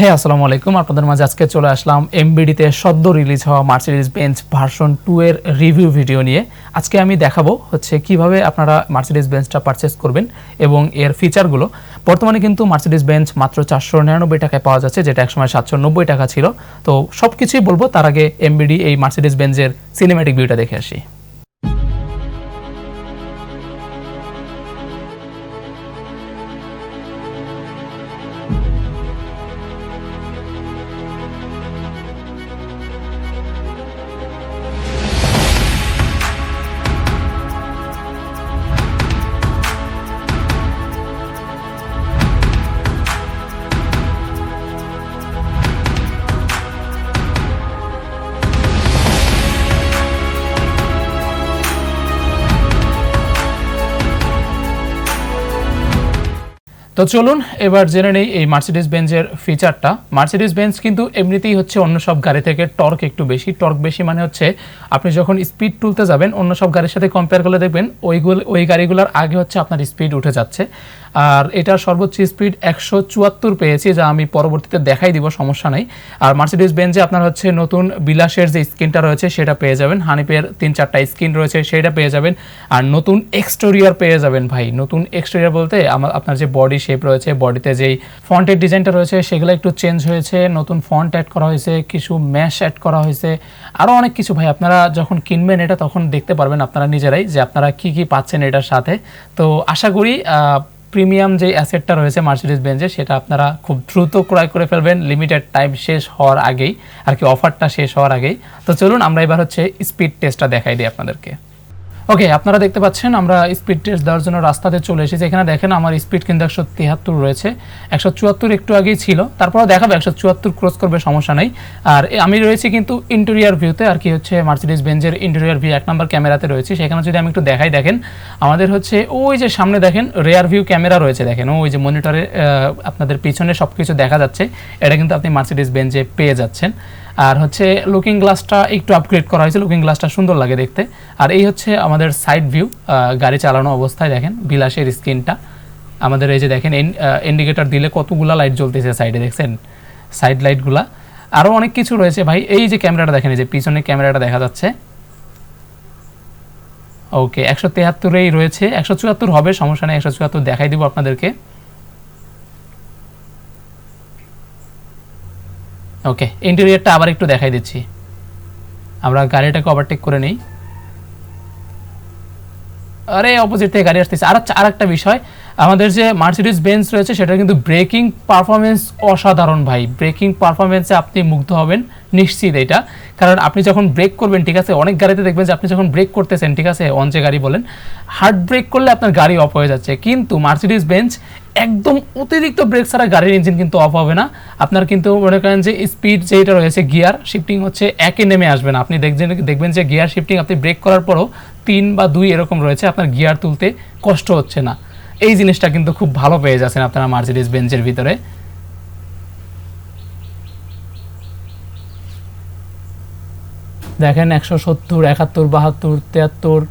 হ্যাঁ, আসসালামু আলাইকুম। আপনাদের মাঝে আজকে চলে আসলাম এমবিডিতে সদ্য রিলিজ হওয়া মার্সিডিজ বেঞ্জ ভার্সন 2 এর রিভিউ ভিডিও নিয়ে। আজকে আমি দেখাবো কিভাবে আপনারা মার্সিডিজ বেঞ্জটা পারচেজ করবেন এবং এর ফিচারগুলো। বর্তমানে কিন্তু মার্সিডিজ বেঞ্জ মাত্র 499 টাকায় পাওয়া যাচ্ছে, যেটা একসময় 790 টাকা ছিল। তো সবকিছুই বলবো, তার আগে এমবিডি এই মার্সিডিজ বেঞ্জের সিনেম্যাটিক ভিউটা দেখে আসি। তো চলুন এবার জেনে নেই এই মার্সিডিজ বেঞ্জের ফিচারটা। মার্সিডিজ বেঞ্জ কিন্তু এমনিতেই অন্য সব গাড়ি থেকে টর্ক একটু বেশি। টর্ক বেশি মানে আপনি যখন স্পিড তুলতে যাবেন অন্য সব গাড়ির সাথে কম্পেয়ার করলে দেখবেন ওই গাড়িগুলোর আগে আপনার স্পিড উঠে যাচ্ছে। আর এটার সর্বোচ্চ স্পিড 174 পেয়েছি, যা আমি পরবর্তীতে দেখাই দিব, সমস্যা নেই। আর মার্সিডিজ বেঞ্জে আপনার নতুন বিলাসের যে স্ক্রিনটা রয়েছে সেটা পেয়ে যাবেন। হানিফের 3-4টা স্ক্রিন রয়েছে, সেটা পেয়ে যাবেন। আর নতুন এক্সটেরিয়র পেয়ে যাবেন ভাই। নতুন এক্সটেরিয়র বলতে আপনার যে বডি শেপ রয়েছে, বডিতে যেই ফন্টের ডিজাইনটা রয়েছে সেগুলো একটু চেঞ্জ হয়েছে, নতুন ফন্ট অ্যাড করা হয়েছে, কিছু ম্যাশ অ্যাড করা হয়েছে, আরও অনেক কিছু ভাই। আপনারা যখন কিনবেন এটা তখন দেখতে পারবেন আপনারা নিজেরাই যে আপনারা কি কি পাচ্ছেন এটার সাথে। তো আশা করি প্রিমিয়াম যে অ্যাসেটটা রয়েছে মার্সিডিজ বেঞ্জে সেটা আপনারা খুব দ্রুত ক্রয় করে ফেলবেন, লিমিটেড টাইম শেষ হওয়ার আগেই, আর কি অফারটা শেষ হওয়ার আগেই। তো চলুন আমরা এবার স্পিড টেস্টটা দেখাই দিই আপনাদেরকে। ওকে, আপনারা দেখতে পাচ্ছেন আমরা স্পিড টেস্ট দেওয়ার জন্য রাস্তাতে চলে এসেছি। এখানে দেখেন আমার স্পিড কিন্তু 173 রয়েছে, 174 একটু আগেই ছিল। তারপরও দেখাবো 174 ক্রস করবে, সমস্যা নেই। আর আমি রয়েছি কিন্তু ইন্টেরিয়র ভিউতে, আর কি মার্সিডিজ বেঞ্জের ইন্টেরিয়র ভিউ 1 নম্বর ক্যামেরাতে রয়েছি। সেখানে যদি আমি একটু দেখাই, দেখেন আমাদের ওই যে সামনে দেখেন রেয়ার ভিউ ক্যামেরা রয়েছে, দেখেন ওই যে মনিটরে আপনাদের পিছনে সব কিছু দেখা যাচ্ছে। এটা কিন্তু আপনি মার্সিডিজ বেঞ্জে পেয়ে যাচ্ছেন। আর লুকিং গ্লাসটা একটু আপগ্রেড করা হয়েছে, লুকিং গ্লাসটা সুন্দর লাগে দেখতে। আর এই আমাদের সাইড ভিউ, গাড়ি চালানো অবস্থায় দেখেন বিলাসের স্ক্রিনটা আমাদের। এই যে দেখেন ইন্ডিকেটর দিলে কতগুলা লাইট জ্বলতেছে সাইডে, দেখছেন সাইড লাইটগুলা। আরও অনেক কিছু রয়েছে ভাই। এই যে ক্যামেরাটা দেখেন, এই যে পিছনে ক্যামেরাটা দেখা যাচ্ছে। ওকে, 173এই রয়েছে, 174 হবে, সমস্যা নেই, 174 দেখাই দিব আপনাদেরকে। ওকে, ইন্টেরিয়রটা আবার একটু দেখাই দিচ্ছি। আমরা গাড়িটাকে ওভারটেক করে নিই। আরে অপোজিট থেকে গাড়ি আসতেছে। আর একটা বিষয়, আমাদের যে মার্সিডিজ বেঞ্জ রয়েছে সেটা কিন্তু ব্রেকিং পারফরমেন্স অসাধারণ ভাই। ব্রেকিং পারফরমেন্সে আপনি মুগ্ধ হবেন নিশ্চিত এটা। কারণ আপনি যখন ব্রেক করবেন, ঠিক আছে, অনেক গাড়িতে দেখবেন যে আপনি যখন ব্রেক করতেছেন, ঠিক আছে, অন যে গাড়ি বলেন, হার্ড ব্রেক করলে আপনার গাড়ি অফ হয়ে যাচ্ছে। কিন্তু মার্সিডিজ বেঞ্জ একদম অতিরিক্ত ব্রেক ছাড়া গাড়ির ইঞ্জিন কিন্তু অফ হবে না। আপনার কিন্তু মনে করেন যে স্পিড যেটা রয়েছে, গিয়ার শিফটিং একে নেমে আসবে না। আপনি দেখবেন যে গিয়ার শিফটিং আপনি ব্রেক করার পরও 3 বা 2 এরকম রয়েছে, আপনার গিয়ার তুলতে কষ্ট হচ্ছে না। এই জিনিসটা কিন্তু খুব ভালো পেয়ে যাচ্ছেন আপনারা মার্সিডিজ বেঞ্জের ভিতরে। দেখেন 170, 71, 72, 73,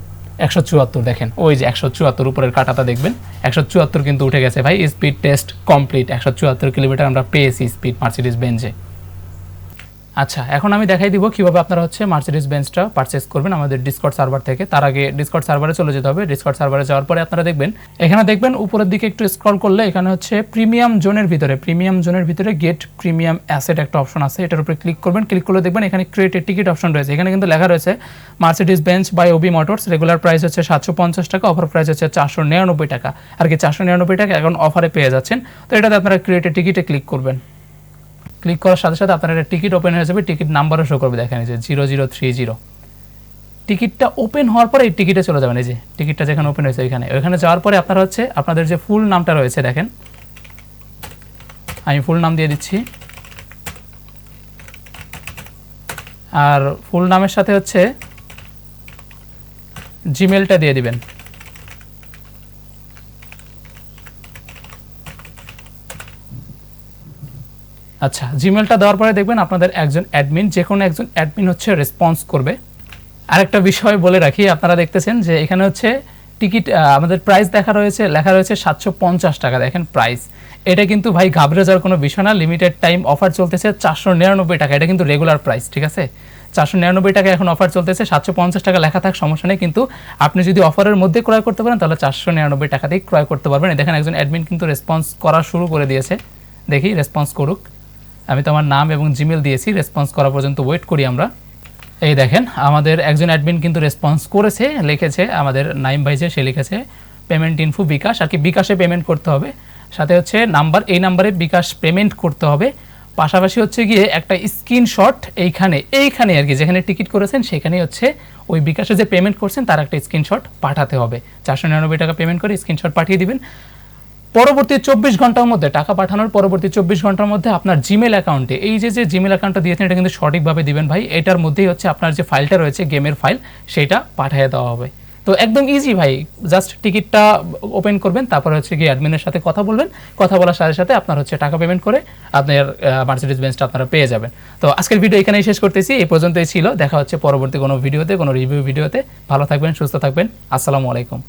174, দেখেন ওই যে 174 উপরের কাটাটা দেখবেন, 174 কিন্তু উঠে গেছে ভাই। স্পিড টেস্ট কমপ্লিট, 174 কিলোমিটার আমরা পেয়েছি স্পিড মার্সিডিজ বেঞ্জে। আচ্ছা, এখন আমি দেখাই দিব কিভাবে আপনারা মার্সিডিজ বেঞ্জটা পারচেজ করবেন আমাদের ডিসকর্ড সার্ভার থেকে। তার আগে ডিসকর্ড সার্ভারে চলে যেতে হবে। ডিসকর্ড সার্ভারে যাওয়ার পরে আপনারা দেখবেন উপরের দিকে একটু স্ক্রল করলে এখানে প্রিমিয়াম জোনের ভিতরে গেট প্রিমিয়াম অ্যাসেট একটা অপশন আছে। এটার উপরে ক্লিক করবেন। ক্লিক করলে দেখবেন এখানে ক্রিয়েট এ টিকিট অপশন রয়েছে। এখানে কিন্তু লেখা রয়েছে Mercedes Benz by OB motors, regular price 750 টাকা, অফার প্রাইস 499 টাকা, আর কি 499 টাকা এখন অফারে পেয়ে যাচ্ছেন। তো এটাতে আপনারা ক্রিয়েট এ টিকিটে ক্লিক করবেন। ক্লিক করার সাথে সাথে আপনার একটা টিকিট ওপেন হয়ে যাবে। টিকিট নাম্বারও শো করবে, দেখেন এই যে 0030। টিকিটটা ওপেন হওয়ার পরে এই টিকিটে চলে যাবেন। এই যে টিকিটটা যেখানে ওপেন হয়েছে ওইখানে যাওয়ার পরে আপনারা আপনাদের যে ফুল নামটা রয়েছে, দেখেন আমি ফুল নাম দিয়ে দিচ্ছি। আর ফুল নামের সাথে জিমেলটা দিয়ে দিবেন। আচ্ছা, জিমেলটা দেওয়ার পরে দেখবেন আপনাদের একজন অ্যাডমিন, যে কোনো একজন অ্যাডমিন রেসপন্স করবে। আরেকটা বিষয় বলে রাখি, আপনারা দেখতেছেন যে এখানে টিকিট আমাদের প্রাইস লেখা রয়েছে 750 টাকা। দেখেন প্রাইস, এটা কিন্তু ভাই ঘাবড়ে যাওয়ার কোনো বিষয় না। লিমিটেড টাইম অফার চলতেছে 499 টাকা, এটা কিন্তু রেগুলার প্রাইস, ঠিক আছে? 499 টাকা এখন অফার চলতেছে। 750 টাকা লেখা থাক সমস্যা নেই, কিন্তু আপনি যদি অফারের মধ্যে ক্রয় করতে পারেন তাহলে 499 টাকাতেই ক্রয় করতে পারবেন। দেখেন একজন অ্যাডমিন কিন্তু রেসপন্স করা শুরু করে দিয়েছে, দেখি রেসপন্স করুক। আমি তো আমার নাম এবং জিমেল দিয়েছি, রেসপন্স করা পর্যন্ত ওয়েট করি আমরা। এই দেখেন আমাদের একজন অ্যাডমিন কিন্তু রেসপন্স করেছে, লিখেছে আমাদের নাইম ভাই, যে সে লিখেছে পেমেন্ট ইনফো বিকাশ, আর কি বিকাশে পেমেন্ট করতে হবে, সাথে হচ্ছে নাম্বার, এই নাম্বারে বিকাশ পেমেন্ট করতে হবে, পাশাপাশি হচ্ছে গিয়ে একটা স্ক্রিনশট এইখানে আর কি যেখানে টিকিট করেছেন সেখানে হচ্ছে ওই বিকাশে যে পেমেন্ট করছেন তার একটা স্ক্রিনশট পাঠাতে হবে। 499 টাকা পেমেন্ট করে স্ক্রিনশট পাঠিয়ে দিবেন। পরবর্তী 24 ঘন্টার মধ্যে, টাকা পাঠানোর পরবর্তী 24 ঘন্টার মধ্যে আপনার জিমেল অ্যাকাউন্টে, এই যে জিমেল অ্যাকাউন্টটা দিয়েছেন এটা কিন্তু সঠিকভাবে দিবেন ভাই, এটার মধ্যেই হচ্ছে আপনার যে ফাইলটা রয়েছে গেমের ফাইল সেটা পাঠিয়ে দেওয়া হবে। তো একদম ইজি ভাই, জাস্ট টিকিটটা ওপেন করবেন, তারপর হচ্ছে গিয়ে অ্যাডমিনের সাথে কথা বলবেন, কথা বলার সাথে সাথে আপনার হচ্ছে টাকা পেমেন্ট করে আপনার মার্সিডিজ বেঞ্চটা আপনারা পেয়ে যাবেন। তো আজকের ভিডিও এখানেই শেষ করতেছি, এই পর্যন্তই ছিল। দেখা হচ্ছে পরবর্তী কোনো ভিডিওতে, কোনো রিভিউ ভিডিওতে। ভালো থাকবেন, সুস্থ থাকবেন, আসসালামু আলাইকুম।